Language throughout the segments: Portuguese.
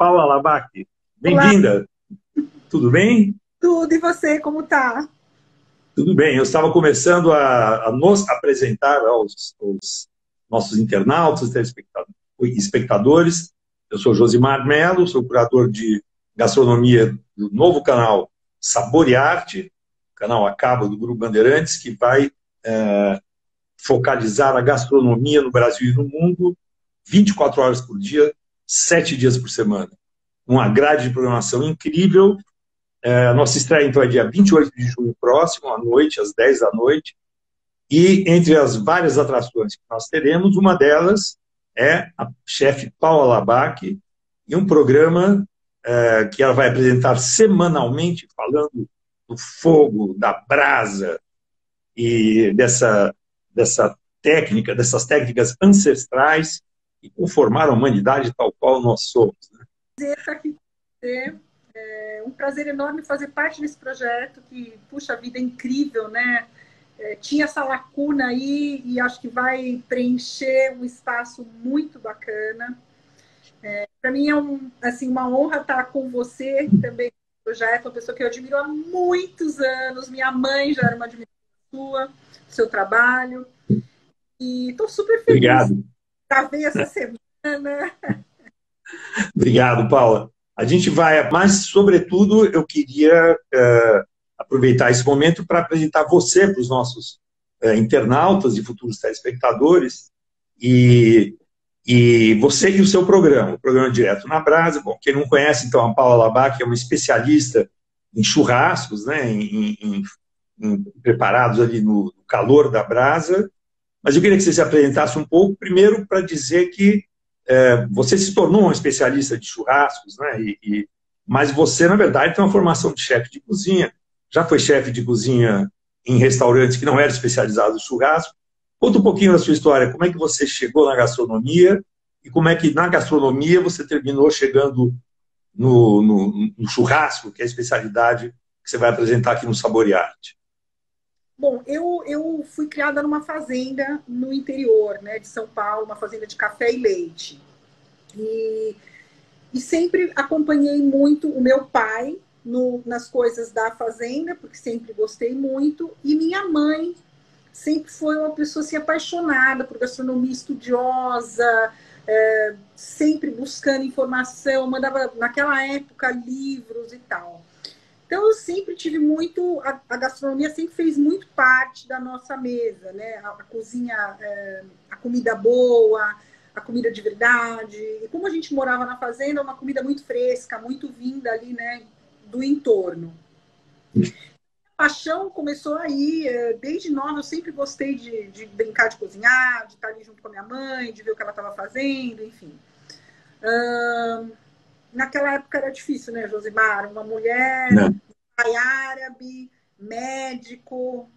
Paula Labaki. Olá, Bem-vinda. Tudo bem? tudo, e você, como tá? Tudo bem. Eu estava começando a nos apresentar aos nossos internautas, espectadores. Eu sou Josimar Melo, sou curador de gastronomia do novo canal Sabor e Arte, canal a cabo do Grupo Bandeirantes, que vai focalizar a gastronomia no Brasil e no mundo 24 horas por dia, 7 dias por semana. Uma grade de programação incrível. A nossa estreia, então, é dia 28 de junho próximo, à noite, às 10 da noite. E entre as várias atrações que nós teremos, uma delas é a chefe Paula Labaki, e um programa que ela vai apresentar semanalmente, falando do fogo, da brasa e dessa técnica, dessas técnicas ancestrais que conformaram a humanidade tal qual nós somos. Prazer estar aqui com você. É um prazer enorme fazer parte desse projeto que, puxa vida, é incrível, né? Tinha essa lacuna aí e acho que vai preencher um espaço muito bacana. Para mim é assim, uma honra estar com você também no projeto, uma pessoa que eu admiro há muitos anos. Minha mãe já era uma admiradora sua, do seu trabalho. E estou super feliz de Obrigado. ver essa semana. Obrigado, Paula. A gente vai, mas, sobretudo, eu queria aproveitar esse momento para apresentar você para os nossos internautas e futuros telespectadores, e você e o seu programa, o programa Direto na Brasa. Bom, quem não conhece, então, a Paula Labaki é uma especialista em churrascos, né, em preparados ali no calor da brasa, mas eu queria que você se apresentasse um pouco, primeiro para dizer que você se tornou um especialista de churrascos, né? Mas você, na verdade, tem uma formação de chefe de cozinha. Já foi chefe de cozinha em restaurantes que não eram especializados em churrasco. Conta um pouquinho da sua história. Como é que você chegou na gastronomia e como é que, na gastronomia, você terminou chegando no churrasco, que é a especialidade que você vai apresentar aqui no Sabor e Arte. Bom, eu fui criada numa fazenda no interior, né, de São Paulo, uma fazenda de café e leite. E, e sempre acompanhei muito o meu pai nas coisas da fazenda, porque sempre gostei muito. E minha mãe sempre foi uma pessoa assim, apaixonada por gastronomia, estudiosa, sempre buscando informação, mandava naquela época livros e tal. Então, eu sempre tive muito. A gastronomia sempre fez muito parte da nossa mesa, né? A cozinha, a comida boa, a comida de verdade. E como a gente morava na fazenda, uma comida muito fresca, muito vinda ali, né? Do entorno. A paixão começou aí. Desde nova, eu sempre gostei de brincar de cozinhar, de estar ali junto com a minha mãe, de ver o que ela estava fazendo, enfim. Naquela época era difícil, né, Josimar? Uma mulher, pai árabe, médico,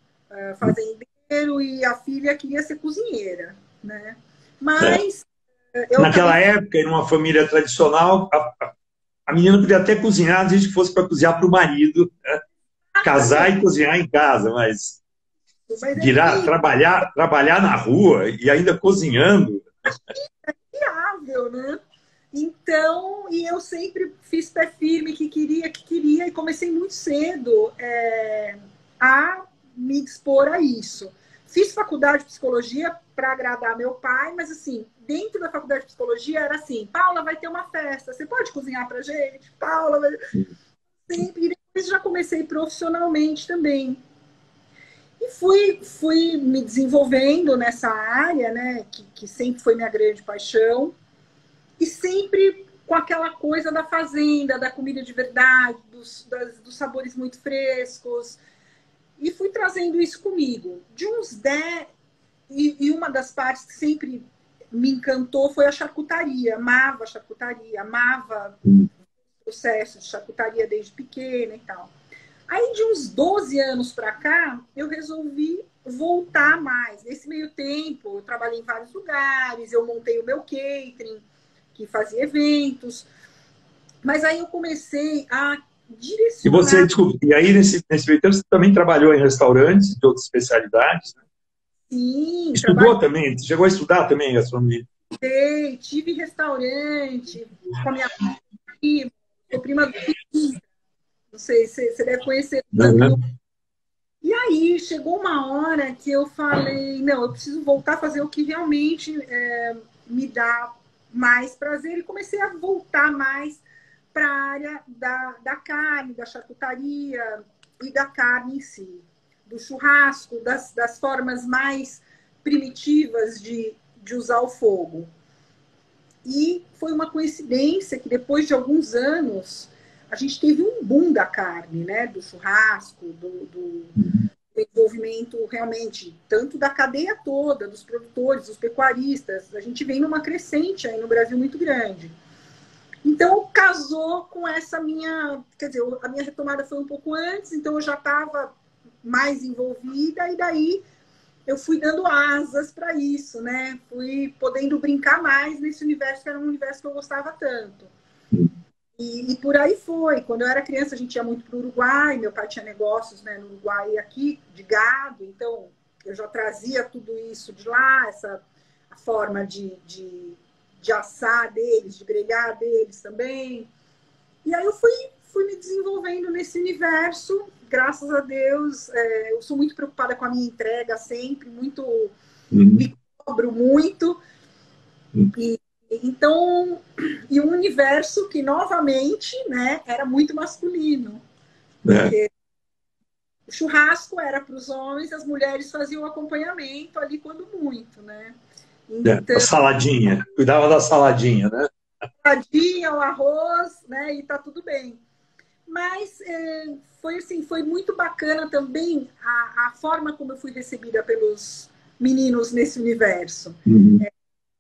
fazendeiro, e a filha queria ser cozinheira, né? Mas eu Naquela acabei... época, em uma família tradicional, a menina podia até cozinhar, desde que fosse para cozinhar para o marido, né? Casar e cozinhar em casa, mas Mas é trabalhar na rua e ainda cozinhando. viável, né? Então, e eu sempre fiz pé firme, que queria, e comecei muito cedo a me dispor a isso. Fiz faculdade de psicologia para agradar meu pai, mas assim, dentro da faculdade de psicologia era assim: Paula, vai ter uma festa, você pode cozinhar pra gente? Paula, vai... sempre. E depois já comecei profissionalmente também. E fui me desenvolvendo nessa área, né, que sempre foi minha grande paixão, e sempre com aquela coisa da fazenda, da comida de verdade, dos sabores muito frescos. E fui trazendo isso comigo. De uns 10, e uma das partes que sempre me encantou foi a charcutaria. Amava a charcutaria, amava o processo de charcutaria desde pequena e tal. Aí, de uns 12 anos para cá, eu resolvi voltar mais. Nesse meio tempo, eu trabalhei em vários lugares, eu montei o meu catering, que fazia eventos. Mas aí eu comecei a E você, direcionar. desculpa, e aí nesse meio tempo você também trabalhou em restaurantes de outras especialidades, né? Sim, Estudou também, chegou a estudar também gastronomia. tive restaurante com a minha primo, sou prima do Piquinha. Não sei se você deve conhecer Uhum. tanto. E aí chegou uma hora que eu falei, não, eu preciso voltar a fazer o que realmente me dá mais prazer, e comecei a voltar mais para a área da carne, da charcutaria e da carne em si, do churrasco, das formas mais primitivas de usar o fogo. E foi uma coincidência que depois de alguns anos a gente teve um boom da carne, né? Do churrasco, do desenvolvimento realmente, tanto da cadeia toda, dos produtores, dos pecuaristas. A gente vem numa crescente aí no Brasil muito grande. Então, casou com essa minha... Quer dizer, a minha retomada foi um pouco antes, então eu já estava mais envolvida, e daí eu fui dando asas para isso, né? Fui podendo brincar mais nesse universo, que era um universo que eu gostava tanto. E por aí foi. Quando eu era criança, a gente ia muito para o Uruguai. Meu pai tinha negócios, né, no Uruguai e aqui, de gado. Então, eu já trazia tudo isso de lá, a forma de assar deles, de grelhar deles também. E aí eu fui me desenvolvendo nesse universo. Graças a Deus, eu sou muito preocupada com a minha entrega sempre, muito me cobro muito. Então, e um universo que, novamente, né, era muito masculino. Porque o churrasco era para os homens, as mulheres faziam o acompanhamento ali quando muito, né? A saladinha. Cuidava da saladinha, né? Saladinha, o arroz, né? E tá tudo bem. Mas foi assim, foi muito bacana também a forma como eu fui recebida pelos meninos nesse universo.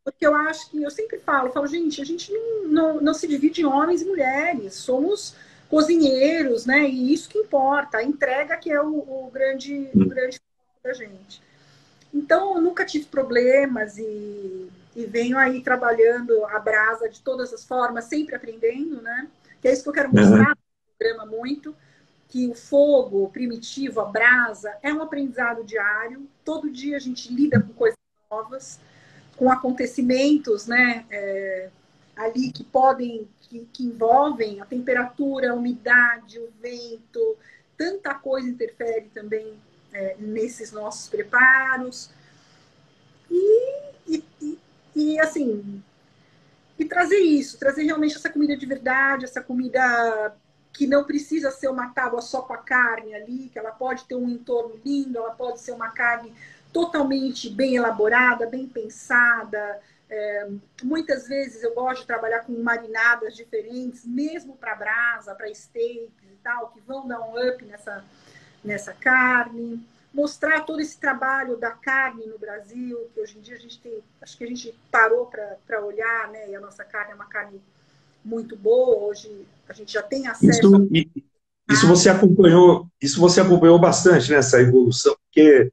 Porque eu acho que, eu sempre falo, gente, a gente não se divide em homens e mulheres, somos cozinheiros, né? E isso que importa, a entrega que é o grande foco da gente. Então, eu nunca tive problemas e venho aí trabalhando a brasa de todas as formas, sempre aprendendo, né? Que é isso que eu quero mostrar no programa muito, que o fogo primitivo, a brasa, é um aprendizado diário. Todo dia a gente lida com coisas novas, com acontecimentos, né, ali que podem, que envolvem a temperatura, a umidade, o vento, tanta coisa interfere também nesses nossos preparos. E assim, e trazer isso, trazer realmente essa comida de verdade, essa comida que não precisa ser uma tábua só com a carne ali, que ela pode ter um entorno lindo, ela pode ser uma carne totalmente bem elaborada, bem pensada. Muitas vezes eu gosto de trabalhar com marinadas diferentes, mesmo para brasa, para steaks e tal, que vão dar um up nessa carne. Mostrar todo esse trabalho da carne no Brasil, que hoje em dia a gente tem, acho que a gente parou para olhar, né? E a nossa carne é uma carne muito boa. Hoje a gente já tem acesso isso você acompanhou bastante nessa evolução, porque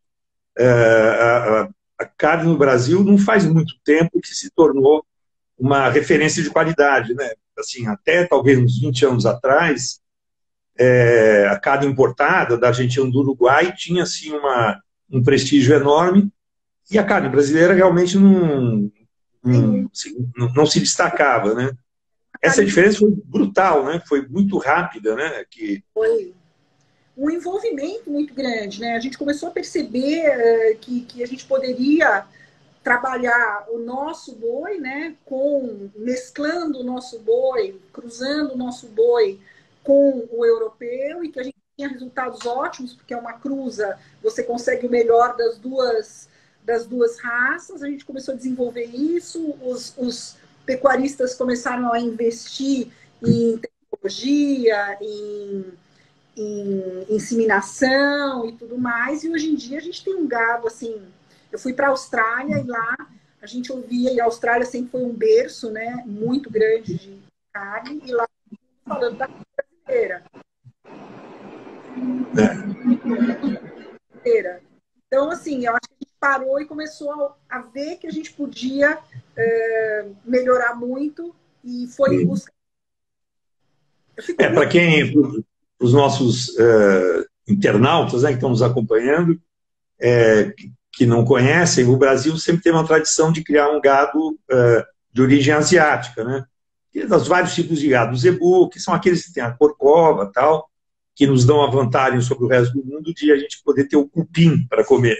a carne no Brasil não faz muito tempo que se tornou uma referência de qualidade, né? Assim, até talvez uns 20 anos atrás, a carne importada da Argentina e do Uruguai tinha assim, um prestígio enorme, e a carne brasileira realmente não se destacava, né? Essa diferença foi brutal, né? Foi muito rápida, né? Foi um envolvimento muito grande, né? A gente começou a perceber que a gente poderia trabalhar o nosso boi, né? Mesclando o nosso boi, cruzando o nosso boi com o europeu, e que a gente tinha resultados ótimos, porque é uma cruza, você consegue o melhor das duas raças. A gente começou a desenvolver isso, os pecuaristas começaram a investir em tecnologia, em inseminação e tudo mais, e hoje em dia a gente tem um gado, assim, eu fui para a Austrália e lá a gente ouvia, e a Austrália sempre foi um berço, né, muito grande de carne, e lá falando da carne brasileira. Então, assim, eu acho que a gente parou e começou a ver que a gente podia melhorar muito, e foi em busca. Para quem, os nossos internautas, né, que estão nos acompanhando, que não conhecem, o Brasil sempre teve uma tradição de criar um gado de origem asiática, né? dos vários tipos de gado. O zebu, que são aqueles que têm a corcova, tal, que nos dão a vantagem sobre o resto do mundo de a gente poder ter o cupim para comer,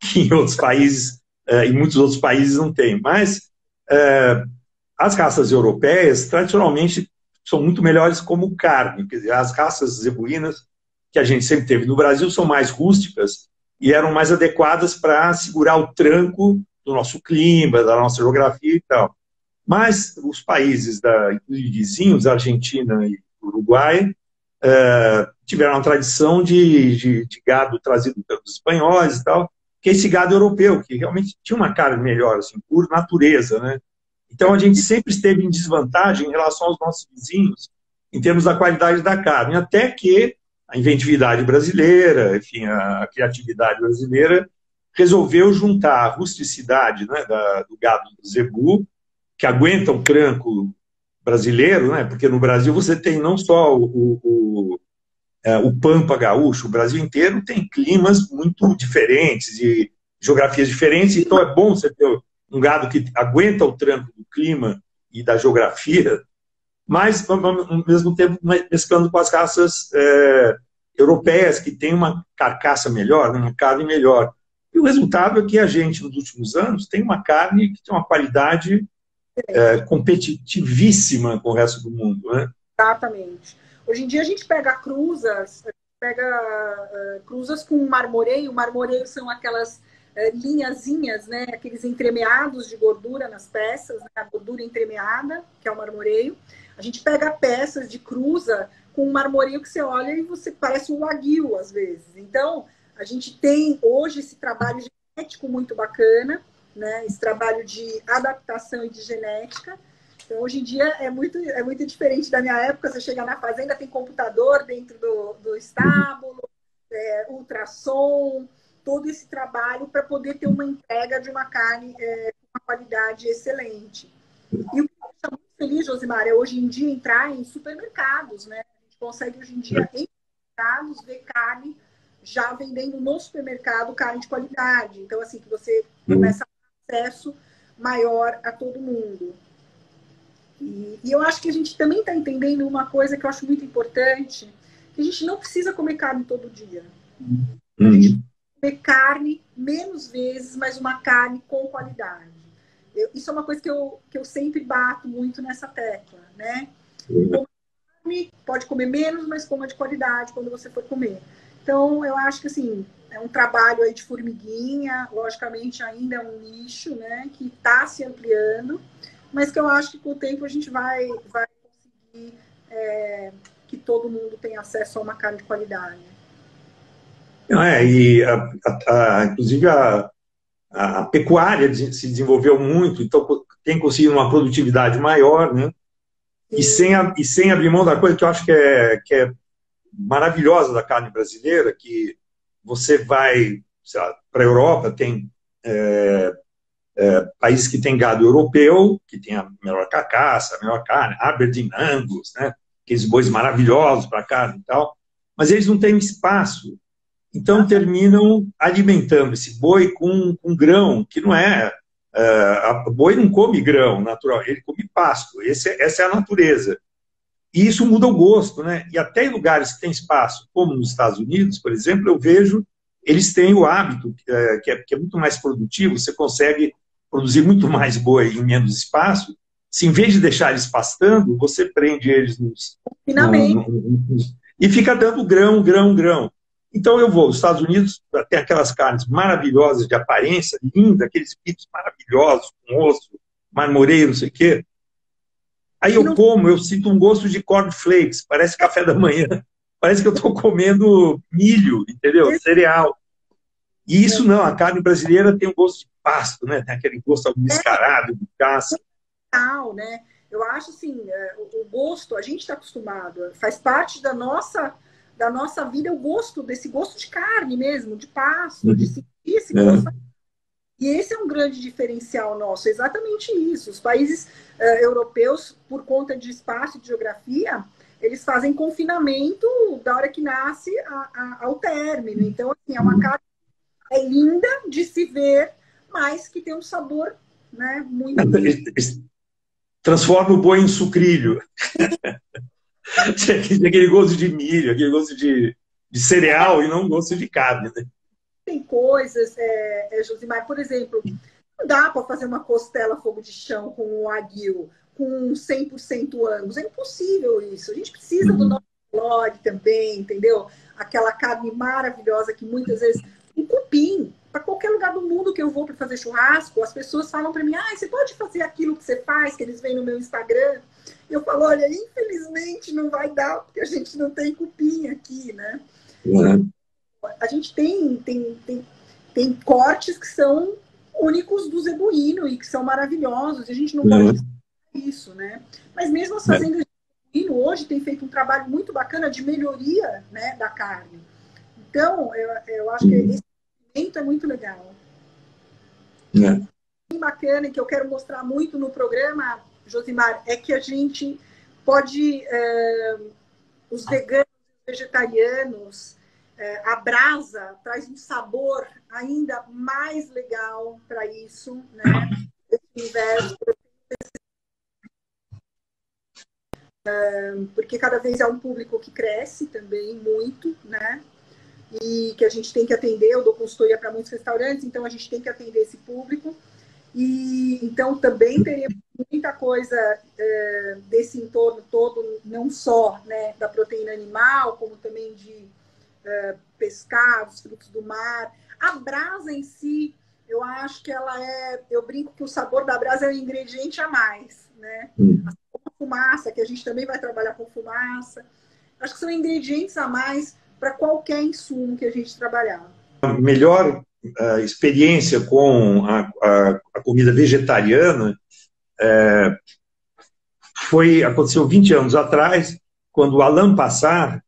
que em outros países, em muitos outros países não tem. Mas as raças europeias, tradicionalmente, são muito melhores como carne. Quer dizer, as raças zebuínas que a gente sempre teve no Brasil são mais rústicas e eram mais adequadas para segurar o tranco do nosso clima, da nossa geografia e tal. Mas os países, inclusive vizinhos, Argentina e Uruguai, tiveram uma tradição de gado trazido pelos espanhóis e tal, que é esse gado europeu, que realmente tinha uma carne melhor, assim, por natureza, né? Então, a gente sempre esteve em desvantagem em relação aos nossos vizinhos, em termos da qualidade da carne, até que a inventividade brasileira, enfim, a criatividade brasileira, resolveu juntar a rusticidade, né, do gado do zebu, que aguenta o tranco brasileiro, né, porque no Brasil você tem não só o Pampa Gaúcho, o Brasil inteiro tem climas muito diferentes e geografias diferentes, então é bom você ter um gado que aguenta o tranco do clima e da geografia, mas, ao mesmo tempo, mesclando com as raças europeias, que têm uma carcaça melhor, uma carne melhor. E o resultado é que a gente, nos últimos anos, tem uma carne que tem uma qualidade competitivíssima com o resto do mundo, né? Exatamente. Hoje em dia a gente pega cruzas, cruzas com marmoreio. Marmoreio são aquelas linhazinhas, né? Aqueles entremeados de gordura nas peças, né? A gordura entremeada, que é o marmoreio. A gente pega peças de cruza com um marmoreio que você olha e você parece um wagyu, às vezes. Então, a gente tem hoje esse trabalho genético muito bacana, né? Esse trabalho de adaptação e de genética. Então, hoje em dia é muito diferente da minha época. Você chega na fazenda, tem computador dentro do estábulo, ultrassom, todo esse trabalho para poder ter uma entrega de uma carne com uma qualidade excelente. E o que me deixa muito feliz, Josimar, é hoje em dia entrar em supermercados, né? A gente consegue hoje em dia em supermercados ver carne já vendendo no supermercado, carne de qualidade. Então, assim, que você começa a ter acesso maior a todo mundo. E eu acho que a gente também está entendendo uma coisa que eu acho muito importante, que a gente não precisa comer carne todo dia. A gente precisa comer carne menos vezes, mas uma carne com qualidade. Isso é uma coisa que eu sempre bato muito nessa tecla, né? Carne, pode comer menos, mas coma de qualidade quando você for comer. Então, eu acho que, assim, é um trabalho aí de formiguinha, logicamente ainda é um nicho, né, que está se ampliando, mas que eu acho que com o tempo a gente vai conseguir que todo mundo tenha acesso a uma carne de qualidade. Inclusive a pecuária se desenvolveu muito, então tem conseguido uma produtividade maior, né? E sem abrir mão da coisa que eu acho que é maravilhosa da carne brasileira, que você vai para a Europa, tem países que têm gado europeu, que tem a melhor carcaça, a melhor carne, Aberdeen Angus, né? Aqueles bois maravilhosos para carne e tal, mas eles não têm espaço, então terminam alimentando esse boi com grão, que não é... O boi não come grão natural, ele come pasto, essa é a natureza. E isso muda o gosto, né? E até em lugares que tem espaço, como nos Estados Unidos, por exemplo, eu vejo, eles têm o hábito, que é muito mais produtivo, você consegue produzir muito mais boi em menos espaço, se em vez de deixar eles pastando, você prende eles e fica dando grão, grão, grão. Então eu vou, os Estados Unidos tem aquelas carnes maravilhosas de aparência, linda, aqueles bichos maravilhosos, com osso, marmoreio, não sei o quê. Aí eu como, eu sinto um gosto de cornflakes, parece café da manhã, parece que eu estou comendo milho, entendeu? Cereal. E isso não, a carne brasileira tem um gosto de pasto, né? Tem aquele gosto descarado, de caça. Né? Eu acho assim, o gosto, a gente está acostumado, faz parte da nossa vida o gosto, desse gosto de carne mesmo, de pasto, de sentir esse gosto. E esse é um grande diferencial nosso, exatamente isso. Os países europeus, por conta de espaço e de geografia, eles fazem confinamento da hora que nasce ao término. Então, assim, é uma carne linda de se ver, mas que tem um sabor, né, muito... transforma o boi em sucrilho. Aquele gosto de milho, aquele gosto de cereal e não gosto de carne, né? Tem coisas, Josimar, por exemplo, não dá para fazer uma costela fogo de chão com um aguil com 100% Angus. É impossível isso. A gente precisa do nosso log também, entendeu? Aquela carne maravilhosa que muitas vezes... Um cupim. Para qualquer lugar do mundo que eu vou para fazer churrasco, as pessoas falam para mim, você pode fazer aquilo que você faz, que eles veem no meu Instagram? Eu falo, olha, infelizmente não vai dar, porque a gente não tem cupim aqui, né? Uhum. A gente tem cortes que são únicos do zebuíno e que são maravilhosos, e a gente não pode isso, né? Mas mesmo as fazendas de zebuíno hoje têm feito um trabalho muito bacana de melhoria, né, da carne. Então, eu acho que esse movimento é muito legal. Bem bacana e que eu quero mostrar muito no programa, Josimar, é que a gente pode, os veganos, vegetarianos, a brasa traz um sabor ainda mais legal para isso, né? Porque cada vez é um público que cresce também muito, né? E que a gente tem que atender. Eu dou consultoria para muitos restaurantes, então a gente tem que atender esse público. E então também teria muita coisa desse entorno todo, não só, né, da proteína animal, como também de pescados, frutos do mar. A brasa em si, eu acho que ela eu brinco que o sabor da brasa é um ingrediente a mais, né? A fumaça, que a gente também vai trabalhar com fumaça. Acho que são ingredientes a mais para qualquer insumo que a gente trabalhar. A melhor experiência com a comida vegetariana aconteceu 20 anos atrás, quando o Alain Passard,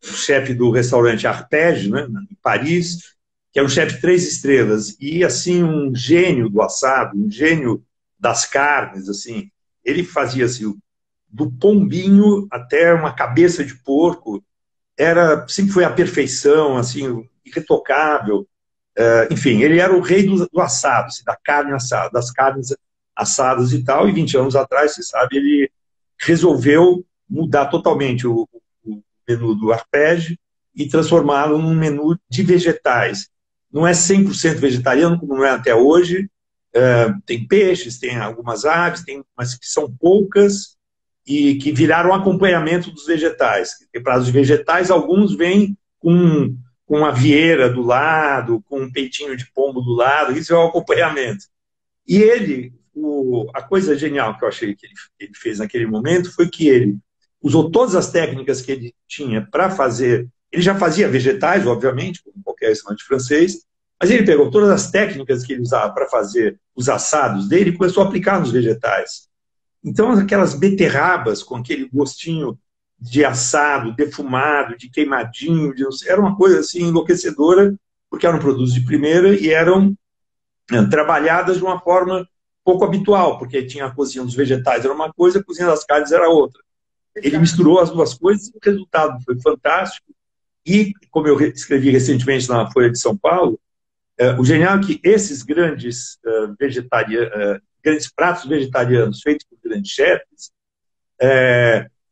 chefe do restaurante Arpège, né, em Paris, que é um chefe 3 estrelas, e assim um gênio do assado, um gênio das carnes, assim, ele fazia assim, do pombinho até uma cabeça de porco, sempre foi a perfeição, assim, irretocável. Enfim, ele era o rei do assado, assim, da carne assada, das carnes assadas e tal, e 20 anos atrás, você sabe, ele resolveu mudar totalmente o menu do Arpège e transformá-lo num menu de vegetais. Não é 100% vegetariano, como não é até hoje. Tem peixes, tem algumas aves, mas que são poucas e que viraram acompanhamento dos vegetais. Tem pratos de vegetais, alguns vêm com uma vieira do lado, com um peitinho de pombo do lado, isso é o acompanhamento. E a coisa genial que eu achei que ele fez naquele momento foi que ele usou todas as técnicas que ele tinha para fazer. Ele já fazia vegetais, obviamente, como qualquer restaurante francês, mas ele pegou todas as técnicas que ele usava para fazer os assados dele e começou a aplicar nos vegetais. Então, aquelas beterrabas com aquele gostinho de assado, defumado, de queimadinho, era uma coisa assim enlouquecedora, porque eram produtos de primeira e eram trabalhadas de uma forma pouco habitual, porque tinha a cozinha dos vegetais era uma coisa, a cozinha das carnes era outra. Ele misturou as duas coisas e o resultado foi fantástico. E, como eu escrevi recentemente na Folha de São Paulo, o genial é que esses grandes grandes pratos vegetarianos feitos por grandes chefes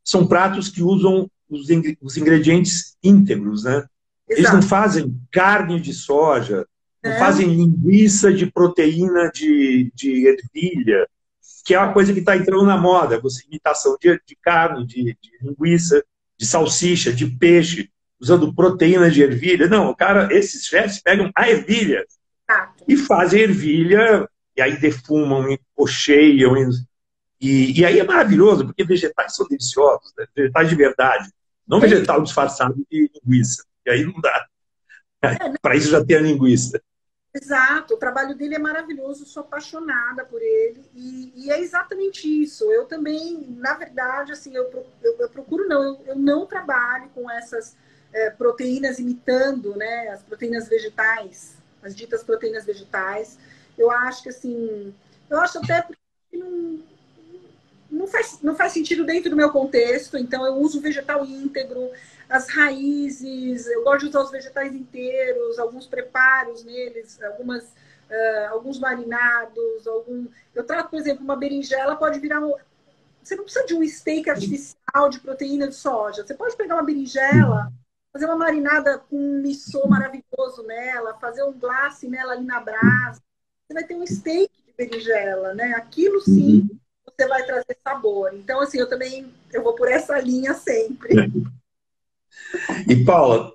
são pratos que usam os ingredientes íntegros, né? Eles não fazem carne de soja, não fazem linguiça de proteína de ervilha, que é uma coisa que está entrando na moda, imitação de carne, de linguiça, de salsicha, de peixe, usando proteína de ervilha. Não, esses chefes pegam a ervilha e fazem ervilha, e aí defumam, encocheiam, e aí é maravilhoso, porque vegetais são deliciosos, né? Vegetais de verdade, não vegetal disfarçado de linguiça, e aí não dá. Para isso já tem a linguiça. Exato, o trabalho dele é maravilhoso, sou apaixonada por ele, e é exatamente isso. Eu também, na verdade, assim, eu procuro não, eu não trabalho com essas proteínas imitando, né, as proteínas vegetais, as ditas proteínas vegetais. Eu acho que, assim, eu acho até porque não faz sentido dentro do meu contexto, então eu uso o vegetal íntegro, as raízes, eu gosto de usar os vegetais inteiros, alguns preparos neles, alguns marinados, eu trato, por exemplo, uma berinjela pode virar você não precisa de um steak artificial de proteína de soja. Você pode pegar uma berinjela, fazer uma marinada com um missô maravilhoso nela, fazer um glace nela ali na brasa. Você vai ter um steak de berinjela, né? Aquilo sim, você vai trazer sabor. Então, assim, eu vou por essa linha sempre. E, Paula,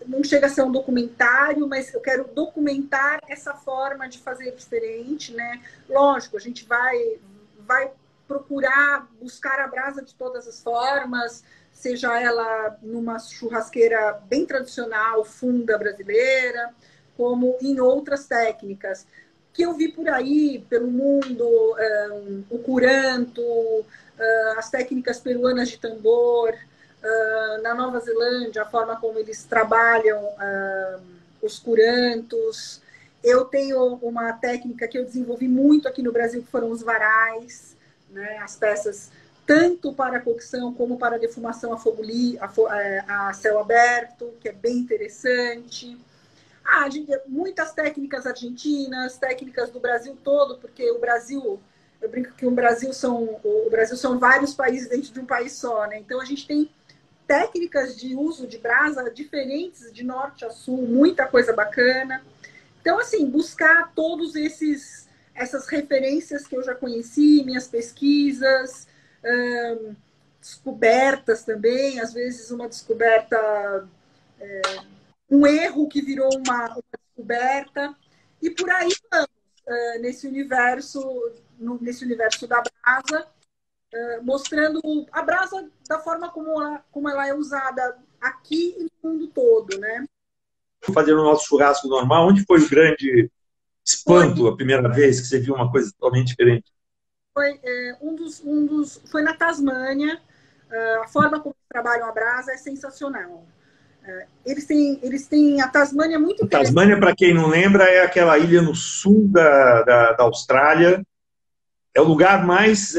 não chega a ser um documentário, mas eu quero documentar essa forma de fazer diferente, né? Lógico, a gente vai procurar buscar a brasa de todas as formas, seja ela numa churrasqueira bem tradicional, funda brasileira, como em outras técnicas que eu vi por aí, pelo mundo, o curanto, as técnicas peruanas de tambor, na Nova Zelândia, a forma como eles trabalham os curantos. Eu tenho uma técnica que eu desenvolvi muito aqui no Brasil, que foram os varais, né? As peças tanto para cocção como para defumação a céu aberto, que é bem interessante. Muitas técnicas argentinas, técnicas do Brasil todo, porque o Brasil, eu brinco que o Brasil são vários países dentro de um país só, né? Então a gente tem técnicas de uso de brasa diferentes de norte a sul, muita coisa bacana. Então, assim, buscar todos essas referências que eu já conheci, minhas pesquisas, descobertas também, às vezes uma descoberta, um erro que virou uma descoberta, e por aí vamos, nesse universo da brasa, mostrando a brasa da forma como ela é usada aqui e no mundo todo, né? fazendo o nosso churrasco normal, onde foi o grande espanto a primeira vez que você viu uma coisa totalmente diferente? Foi na Tasmânia. A forma como trabalham a brasa é sensacional. Eles têm a Tasmânia muito interessante. A Tasmânia, para quem não lembra, é aquela ilha no sul da Austrália. É o lugar mais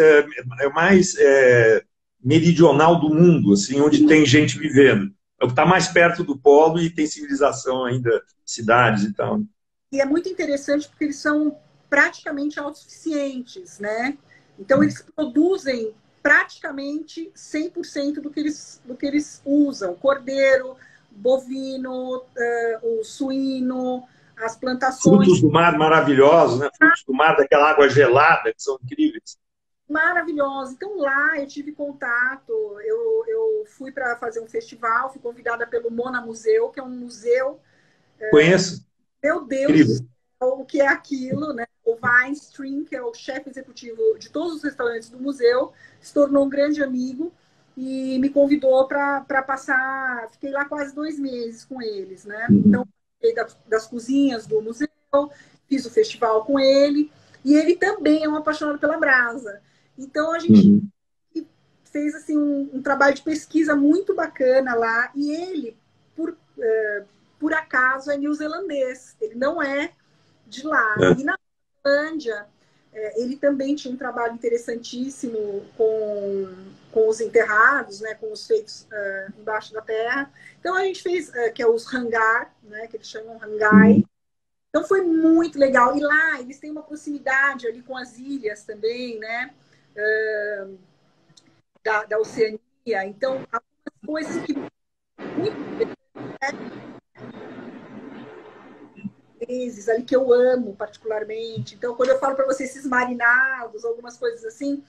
meridional do mundo, assim, onde tem gente vivendo. É o que está mais perto do polo e tem civilização ainda, cidades e tal. E é muito interessante porque eles são praticamente autossuficientes, né? Então, eles produzem praticamente 100% do que eles usam. Cordeiro, bovino, o suíno, as plantações. Frutos do mar maravilhosos, né? Frutos do mar daquela água gelada, que são incríveis. Maravilhosa. Então, lá eu tive contato, eu fui para fazer um festival, fui convidada pelo Mona Museu, que é um museu... Conheço. Meu Deus, incrível. O que é aquilo, né? O Weinstein, que é o chefe executivo de todos os restaurantes do museu, se tornou um grande amigo e me convidou para passar... Fiquei lá quase 2 meses com eles, né? Então, fiquei das cozinhas do museu, fiz o festival com ele, e ele também é um apaixonado pela brasa. Então, a gente fez assim, um trabalho de pesquisa muito bacana lá, e ele, por acaso, é neozelandês, ele não é de lá. E na Finlândia, ele também tinha um trabalho interessantíssimo com os enterrados, né, com os feitos embaixo da terra. Então, a gente fez, que é os hangar, né, que eles chamam hangai. Então, foi muito legal. E lá, eles têm uma proximidade ali com as ilhas também, né, da Oceania. Então, algumas coisas que muito ali que eu amo particularmente. Então, quando eu falo para vocês esses marinados, algumas coisas assim,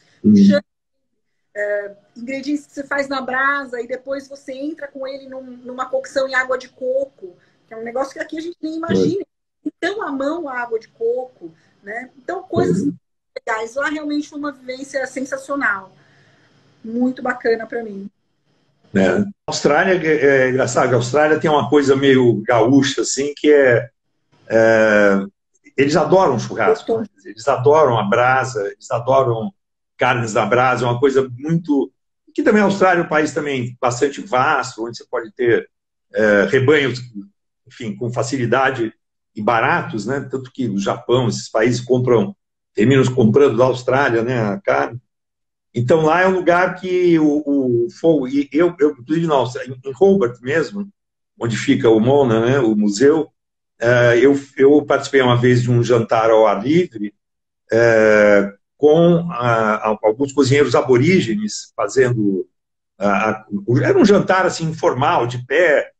ingredientes que você faz na brasa e depois você entra com ele numa cocção em água de coco, que é um negócio que aqui a gente nem imagina. Então, à mão a água de coco, né? Então, coisas muito legais. Lá realmente foi uma vivência sensacional. Muito bacana para mim. A Austrália, é engraçado, a Austrália tem uma coisa meio gaúcha, assim, que eles adoram churrasco, né? Eles adoram a brasa, eles adoram carnes da brasa, é uma coisa muito... Que também a Austrália é um país também bastante vasto, onde você pode ter rebanhos, enfim, com facilidade e baratos, né? Tanto que o Japão, esses países terminam comprando da Austrália, né, a carne. Então, lá é um lugar que o fogo... E inclusive, em Hobart mesmo, onde fica o Mona, né, o museu, eu participei uma vez de um jantar ao ar livre com a alguns cozinheiros aborígenes fazendo... era um jantar assim, informal, de pé,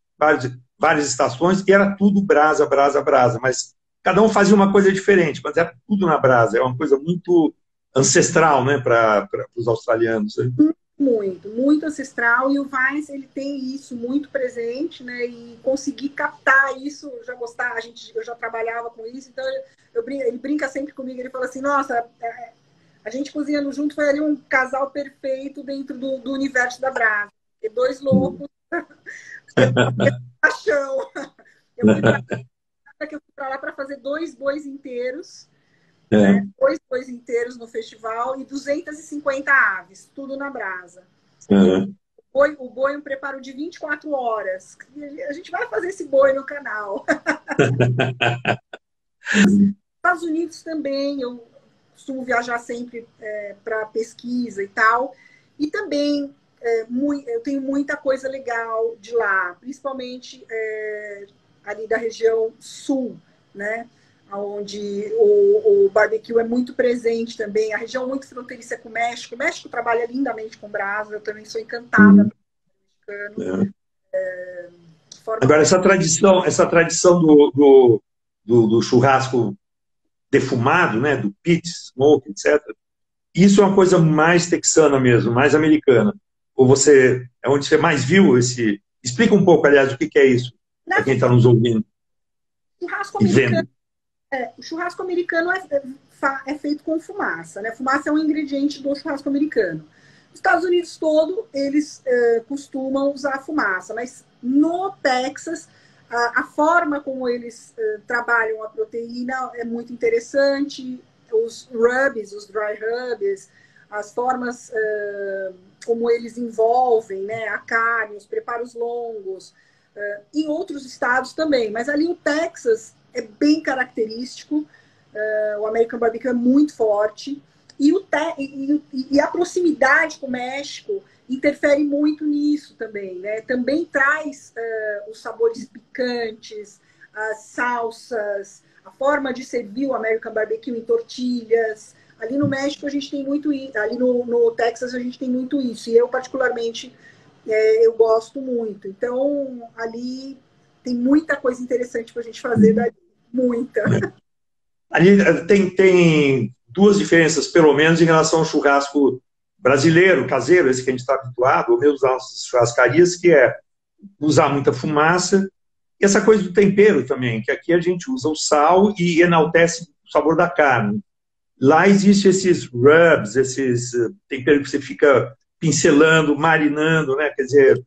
várias estações, e era tudo brasa, brasa, brasa. Mas cada um fazia uma coisa diferente, mas era tudo na brasa. É uma coisa muito ancestral, né, para os australianos. Né? Muito, muito ancestral, e o Vines ele tem isso muito presente, né? E conseguir captar isso, eu já gostava, eu já trabalhava com isso, então ele brinca sempre comigo, ele fala assim, nossa, a gente cozinhando junto foi ali um casal perfeito dentro do universo da brasa. E dois loucos, paixão. Eu fui para lá para fazer 2 bois inteiros, né? 2 bois inteiros no festival e 250 aves, tudo na brasa. O boi é um preparo de 24 horas. A gente vai fazer esse boi no canal. Estados Unidos também, eu costumo viajar sempre para pesquisa e tal. E também eu tenho muita coisa legal de lá, principalmente ali da região sul, né? Onde o barbecue é muito presente também. A região muito fronteiriça com o México. O México trabalha lindamente com brasa, eu também sou encantada pelo mexicano. Agora, essa tradição do churrasco defumado, né, do pit, smoke, etc., isso é uma coisa mais texana mesmo, mais americana. Ou é onde você mais viu esse... Explica um pouco, aliás, o que é isso, para quem está nos ouvindo churrasco e vendo. O churrasco americano é feito com fumaça, né? Fumaça é um ingrediente do churrasco americano. Nos Estados Unidos todo, eles costumam usar fumaça, mas no Texas, a forma como eles trabalham a proteína é muito interessante. Os rubs, os dry rubs, as formas como eles envolvem, né, a carne, os preparos longos, em outros estados também, mas ali o Texas é bem característico, o American Barbecue é muito forte, e a proximidade com o México interfere muito nisso também, né? Também traz os sabores picantes, as salsas, a forma de servir o American Barbecue em tortilhas. Ali no México a gente tem muito isso, ali no Texas a gente tem muito isso, e eu particularmente eu gosto muito. Então ali tem muita coisa interessante para a gente fazer dali, muita. Ali tem duas diferenças, pelo menos, em relação ao churrasco brasileiro, caseiro, esse que a gente está habituado, ou mesmo às churrascarias, que é usar muita fumaça, e essa coisa do tempero também, que aqui a gente usa o sal e enaltece o sabor da carne. Lá existem esses rubs, esses temperos que você fica pincelando, marinando, né? Quer dizer,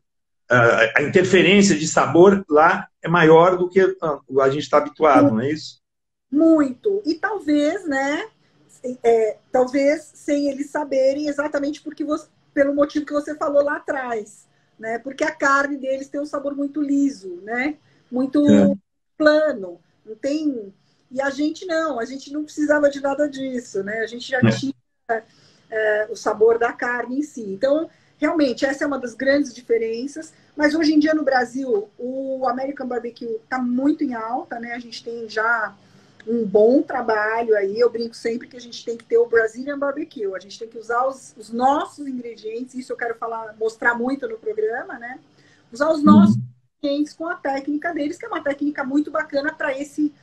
a interferência de sabor lá é maior do que a gente está habituado, não é isso? Muito. E talvez, né? Talvez sem eles saberem exatamente pelo motivo que você falou lá atrás, né? Porque a carne deles tem um sabor muito liso, né? Muito plano. Não tem. E a gente não precisava de nada disso, né? A gente já tinha o sabor da carne em si. Então, realmente, essa é uma das grandes diferenças. Mas hoje em dia no Brasil, o American Barbecue está muito em alta, né? A gente tem já um bom trabalho aí. Eu brinco sempre que a gente tem que ter o Brazilian Barbecue. A gente tem que usar os nossos ingredientes. Isso eu quero mostrar muito no programa, né? Usar os nossos ingredientes com a técnica deles, que é uma técnica muito bacana para esse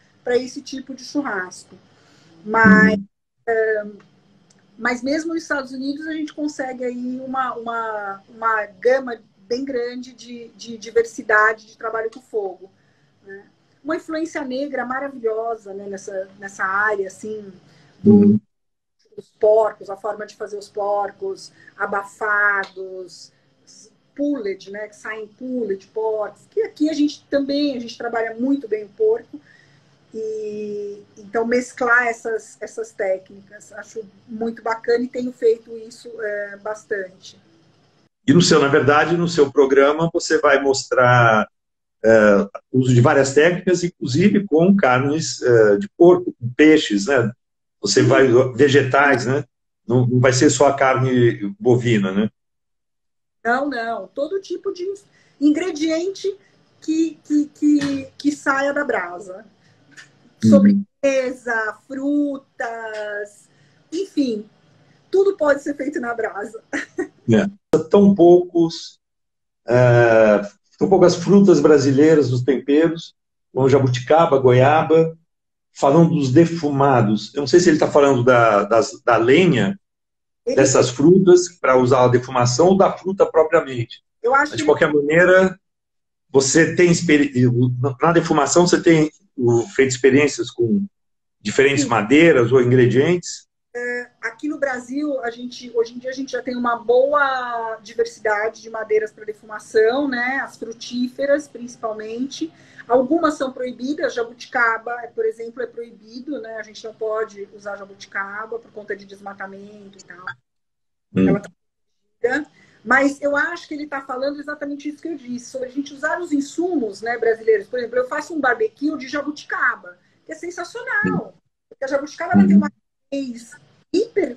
tipo de churrasco. Mas mesmo nos Estados Unidos a gente consegue aí uma gama bem grande de diversidade de trabalho com fogo, né? Uma influência negra maravilhosa, né, nessa área assim dos porcos, a forma de fazer os porcos abafados, pulled, né, que saem pulled porcos, que aqui a gente trabalha muito bem o porco. E então mesclar essas técnicas acho muito bacana e tenho feito isso bastante. E na verdade, no seu programa você vai mostrar o uso de várias técnicas, inclusive com carnes de porco, com peixes, né? Você vai vegetais, né? Não vai ser só a carne bovina, né? Não, todo tipo de ingrediente que saia da brasa. Sobremesa, frutas, enfim, tudo pode ser feito na brasa. Tão poucos, tão poucas frutas brasileiras nos temperos, como jabuticaba, goiaba. Falando dos defumados, eu não sei se ele está falando da lenha, dessas frutas, para usar a defumação, ou da fruta propriamente. Eu acho Mas, de qualquer maneira, você tem na defumação, você tem feito experiências com diferentes madeiras ou ingredientes? Aqui no Brasil, hoje em dia a gente já tem uma boa diversidade de madeiras para defumação, né? As frutíferas, principalmente. Algumas são proibidas, jabuticaba, por exemplo, é proibido, né? A gente não pode usar jabuticaba por conta de desmatamento e tal. Ela tá proibida. Mas eu acho que ele está falando exatamente isso que eu disse, sobre a gente usar os insumos, né, brasileiros. Por exemplo, eu faço um barbecue de jabuticaba, que é sensacional. Porque a jabuticaba ela tem uma raiz hiper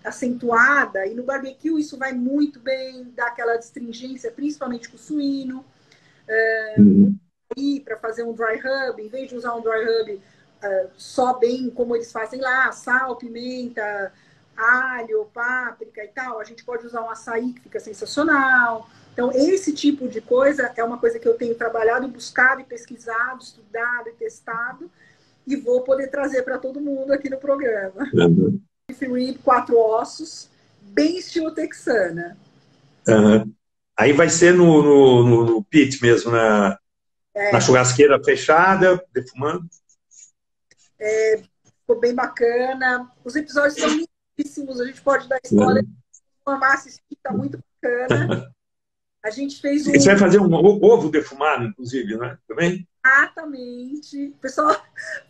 acentuada, e no barbecue isso vai muito bem, dá aquela astringência, principalmente com o suíno. E para fazer um dry rub, em vez de usar um dry rub só bem como eles fazem lá, sal, pimenta, alho, páprica e tal, a gente pode usar um açaí que fica sensacional. Então, esse tipo de coisa é uma coisa que eu tenho trabalhado, buscado e pesquisado, estudado e testado, e vou poder trazer para todo mundo aqui no programa. Beef rib, 4 ossos, bem estilo texana. Aí vai ser no pit mesmo, na churrasqueira fechada, defumando. Ficou bem bacana. Os episódios são lindíssimos, a gente pode dar spoiler. Uma massa está muito bacana. A gente fez Você vai fazer um ovo defumado, inclusive, né? Também? Exatamente. O pessoal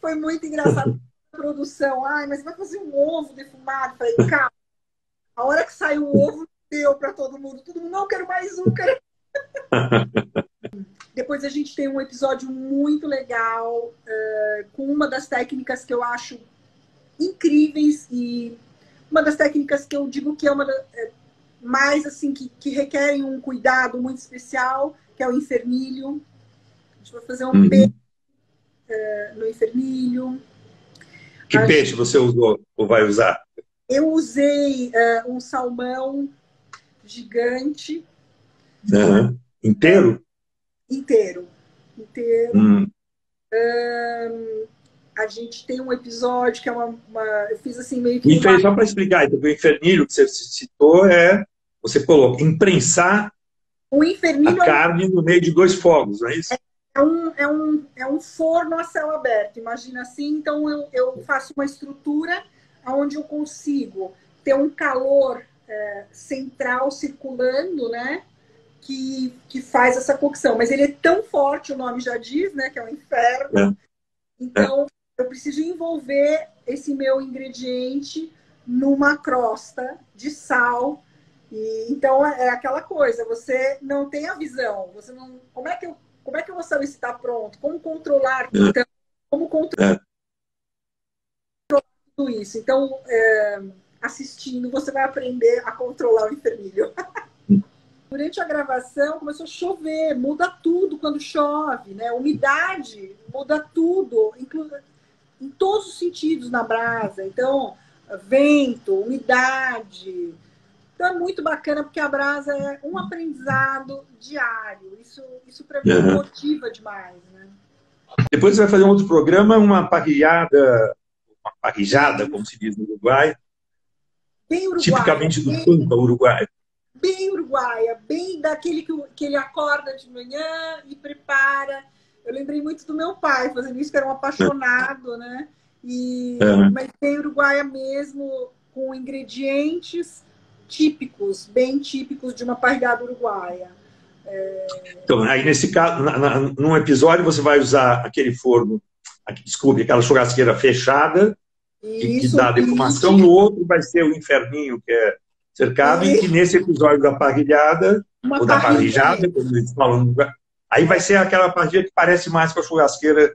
foi muito engraçado. A produção, mas vai fazer um ovo defumado. Falei, calma. A hora que saiu o ovo, deu para todo mundo. Todo mundo, não, quero mais um, quero. Depois a gente tem um episódio muito legal, com uma das técnicas que eu acho incríveis, e uma das técnicas que eu digo que é uma mais assim, que requerem um cuidado muito especial, que é o infernilho. A gente vai fazer um peixe no infernilho. Que peixe você usou ou vai usar? Eu usei um salmão gigante. Inteiro? Inteiro. A gente tem um episódio que é eu fiz assim meio que... Só para explicar, o infernilho que você citou você coloca, imprensar a carne no meio de 2 fogos, não é isso? É um forno a céu aberto, imagina assim. Então eu faço uma estrutura onde eu consigo ter um calor central circulando, né? Que faz essa cocção. Mas ele é tão forte, o nome já diz, né? Que é um inferno. Então eu preciso envolver esse meu ingrediente numa crosta de sal. Então é aquela coisa, você não tem a visão, você não. Como é que eu vou saber se está pronto? Como controlar? Então, como controlar tudo isso? Então, assistindo, você vai aprender a controlar o infernilho. Durante a gravação, começou a chover, muda tudo quando chove, né? Umidade muda tudo, em todos os sentidos na brasa. Então, vento, umidade. Então é muito bacana, porque a brasa é um aprendizado diário. Isso para mim motiva demais, né? Depois você vai fazer um outro programa, uma parrijada, como se diz no Uruguai. Bem uruguaia. Tipicamente do Pampa uruguaio. Bem uruguaia, bem daquele que ele acorda de manhã e prepara. Eu lembrei muito do meu pai fazendo isso, que era um apaixonado, né? Mas bem uruguaia mesmo, com ingredientes típicos, bem típicos de uma parrilhada uruguaia. Então, aí nesse caso, num episódio você vai usar aquele forno, aquela churrasqueira fechada, que dá defumação, no outro vai ser o inferninho, que é cercado, e que nesse episódio da parrilhada, ou da parrijada, como eles falam, aí vai ser aquela parrilha que parece mais com a churrasqueira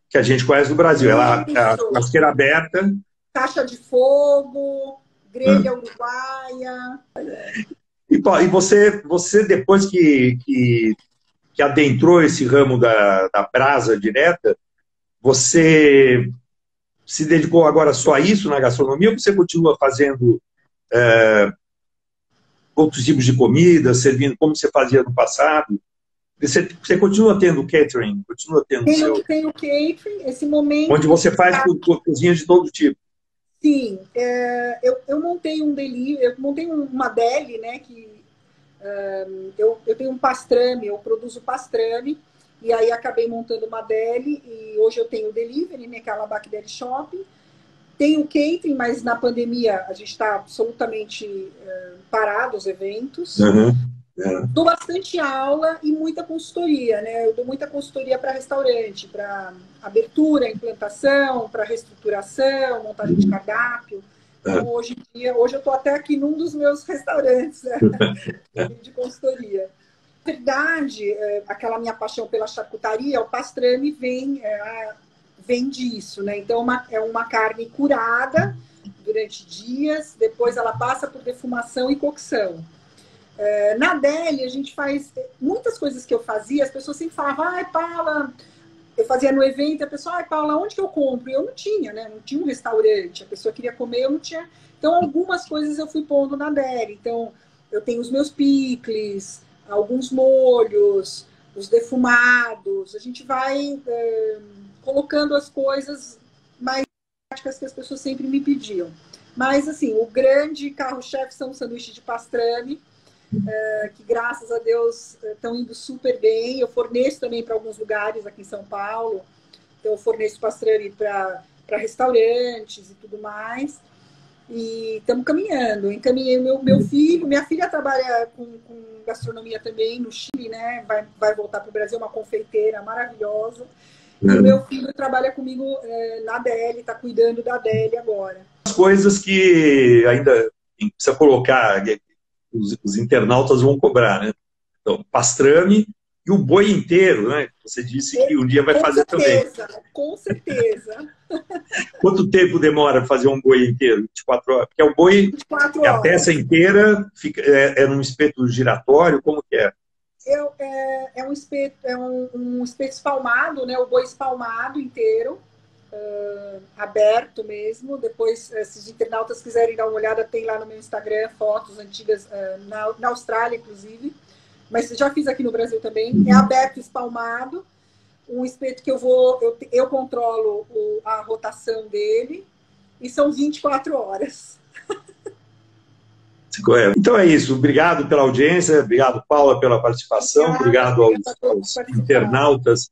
que a gente conhece no Brasil. Ela é a churrasqueira aberta. Caixa de fogo, grelha uruguaia. E você depois que adentrou esse ramo da brasa direta, você se dedicou agora só a isso na gastronomia, ou você continua fazendo outros tipos de comida, servindo como você fazia no passado? Você continua tendo catering, continua tendo o seu... Tem o catering, esse momento... Onde você faz cozinha de todo tipo. Sim, eu montei um delivery, eu montei uma deli, né, que eu tenho um pastrame, eu produzo pastrame, e aí acabei montando uma deli, e hoje eu tenho o delivery, né, que é a Labac Deli Shopping. Tem o catering, mas na pandemia a gente está absolutamente parado os eventos. Uhum. Dou bastante aula e muita consultoria, né? Eu dou muita consultoria para restaurante, para abertura, implantação, para reestruturação, montagem de cardápio. Então, hoje em dia, hoje eu estou até aqui num dos meus restaurantes de consultoria. Na verdade, aquela minha paixão pela charcutaria, o pastrame vem disso, né? Então, é uma carne curada durante dias, depois ela passa por defumação e cocção. Na Deli, a gente faz muitas coisas que eu fazia, as pessoas sempre falavam, ai, Paula, eu fazia no evento, a pessoa, ai, Paula, onde que eu compro? E eu não tinha, né? Não tinha um restaurante, a pessoa queria comer, eu não tinha. Então, algumas coisas eu fui pondo na Deli. Então, eu tenho os meus picles, alguns molhos, os defumados, a gente vai colocando as coisas mais práticas que as pessoas sempre me pediam. Mas, assim, o grande carro-chefe são os sanduíches de pastrame, que graças a Deus estão indo super bem. Eu forneço também para alguns lugares aqui em São Paulo. Então, eu forneço pastrame para restaurantes e tudo mais. E estamos caminhando. Encaminhei o meu filho. Minha filha trabalha com gastronomia também no Chile, né? Vai voltar para o Brasil, uma confeiteira maravilhosa. E o meu filho trabalha comigo na Deli, está cuidando da Deli agora. As coisas que ainda precisa colocar, os internautas vão cobrar, né? Então, pastrame e o boi inteiro, né? Você disse que um dia vai fazer também. Com certeza. Quanto tempo demora fazer um boi inteiro? 24 horas? Porque o boi, a peça inteira é num espeto giratório, como que é? É um espeto espalmado, né? O boi espalmado inteiro, aberto mesmo. Depois, se os internautas quiserem dar uma olhada, tem lá no meu Instagram fotos antigas, na Austrália, inclusive. Mas já fiz aqui no Brasil também. É aberto, espalmado. Um espeto que eu controlo a rotação dele. E são 24 horas. Então é isso. Obrigado pela audiência. Obrigado, Paula, pela participação. Obrigado aos internautas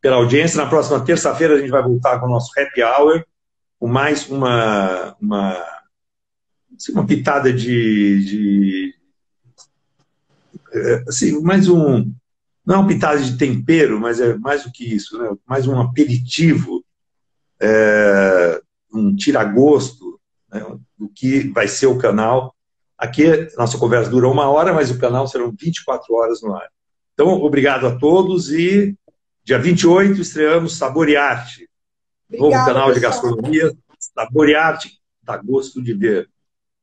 pela audiência. Na próxima terça-feira a gente vai voltar com o nosso Happy Hour, com mais uma pitada assim, mais um... Não é uma pitada de tempero, mas é mais do que isso, né? Mais um aperitivo, um tira-gosto, né? Do que vai ser o canal. Aqui, nossa conversa dura 1 hora, mas o canal serão 24 horas no ar. Então, obrigado a todos e dia 28 estreamos Sabor e Arte, novo canal de gastronomia. Sabor e Arte, dá gosto de ver.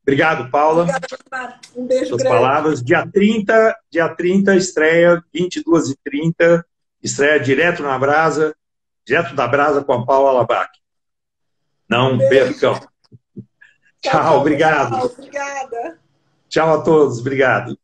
Obrigado, Paula. Obrigada, um beijo Suas grande. palavras. Dia 30 estreia, 22h30, estreia direto na Brasa, direto da Brasa com a Paula Labac. Não percam. Tchau, obrigado. Obrigada. Tchau a todos, obrigado.